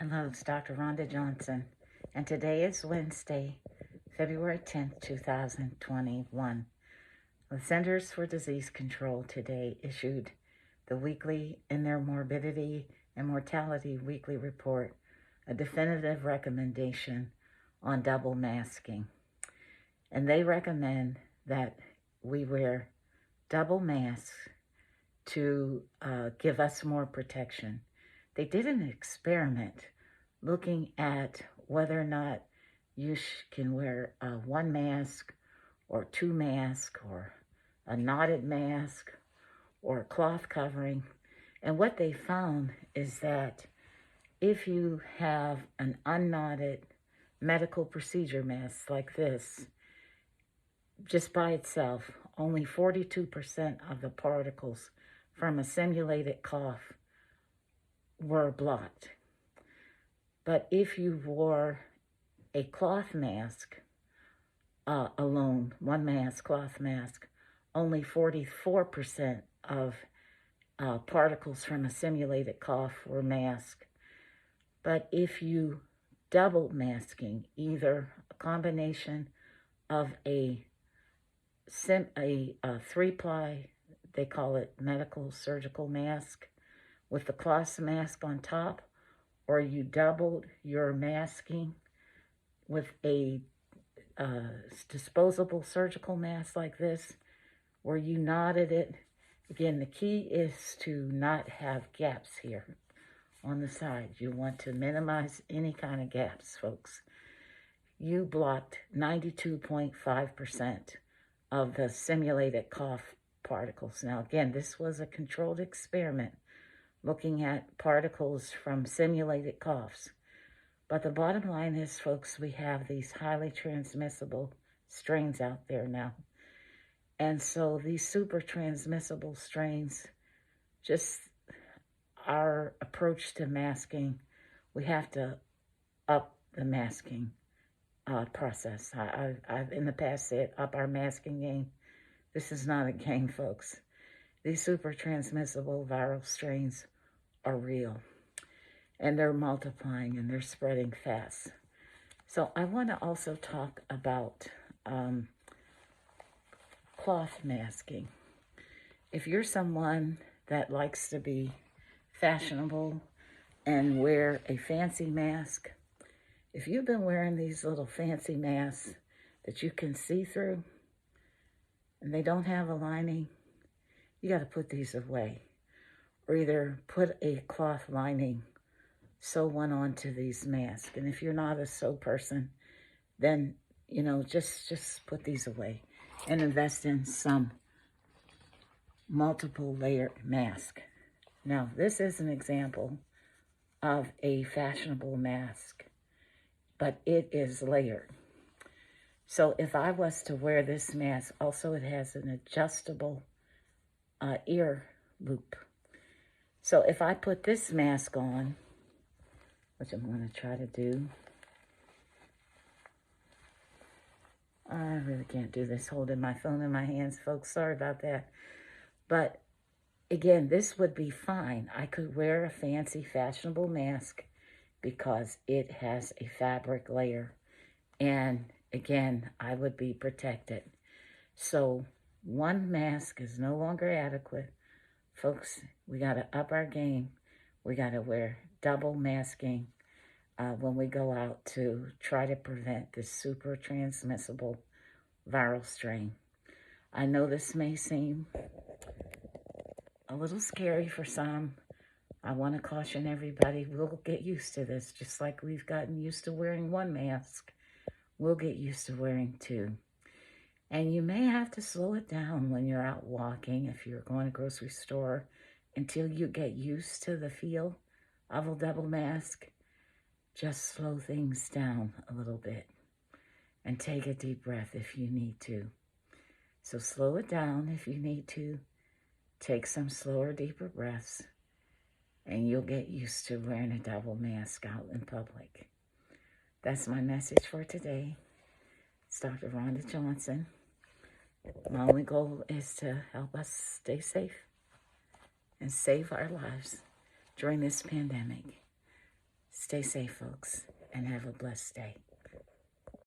Hello, it's Dr. Rhonda Johnson, and today is Wednesday, February 10th, 2021. The Centers for Disease Control today issued the weekly in their morbidity and mortality weekly report, a definitive recommendation on double masking. And they recommend that we wear double masks to give us more protection. They did an experiment looking at whether or not you can wear one mask or two masks or a knotted mask or a cloth covering. And what they found is that if you have an unknotted medical procedure mask like this, just by itself, only 42% of the particles from a simulated cough were blocked. But if you wore a cloth mask alone, one mask, cloth mask, only 44% of particles from a simulated cough were masked. But if you double masking, either a combination of a 3-ply, they call it medical surgical mask, with the cloth mask on top, or you doubled your masking with a disposable surgical mask like this, where you knotted it. Again, the key is to not have gaps here on the side. You want to minimize any kind of gaps, folks. You blocked 92.5% of the simulated cough particles. Now, again, this was a controlled experiment looking at particles from simulated coughs. But the bottom line is, folks, we have these highly transmissible strains out there now. And so these super transmissible strains, just our approach to masking, we have to up the masking process. I've in the past said up our masking game. This is not a game, folks. These super transmissible viral strains are real, and they're multiplying and they're spreading fast. So I want to also talk about cloth masking. If you're someone that likes to be fashionable and wear a fancy mask, if you've been wearing these little fancy masks that you can see through and they don't have a lining, you got to put these away, or either put a cloth lining, sew one onto these masks. And if you're not a sew person, then, just put these away and invest in some multiple layered mask. Now, this is an example of a fashionable mask, but it is layered. So if I was to wear this mask, also it has an adjustable ear loop. So if I put this mask on, which I'm going to try to do, I really can't do this holding my phone in my hands, folks. Sorry about that. But again, this would be fine. I could wear a fancy fashionable mask because it has a fabric layer. And again, I would be protected. So one mask is no longer adequate. Folks, we got to up our game. We got to wear double masking when we go out to try to prevent this super transmissible viral strain. I know this may seem a little scary for some. I want to caution everybody, we'll get used to this, just like we've gotten used to wearing one mask. We'll get used to wearing two. And you may have to slow it down when you're out walking, if you're going to the grocery store, until you get used to the feel of a double mask. Just slow things down a little bit and take a deep breath if you need to. So slow it down if you need to. Take some slower, deeper breaths, and you'll get used to wearing a double mask out in public. That's my message for today. It's Dr. Rhonda Johnson. My only goal is to help us stay safe and save our lives during this pandemic. Stay safe, folks, and have a blessed day.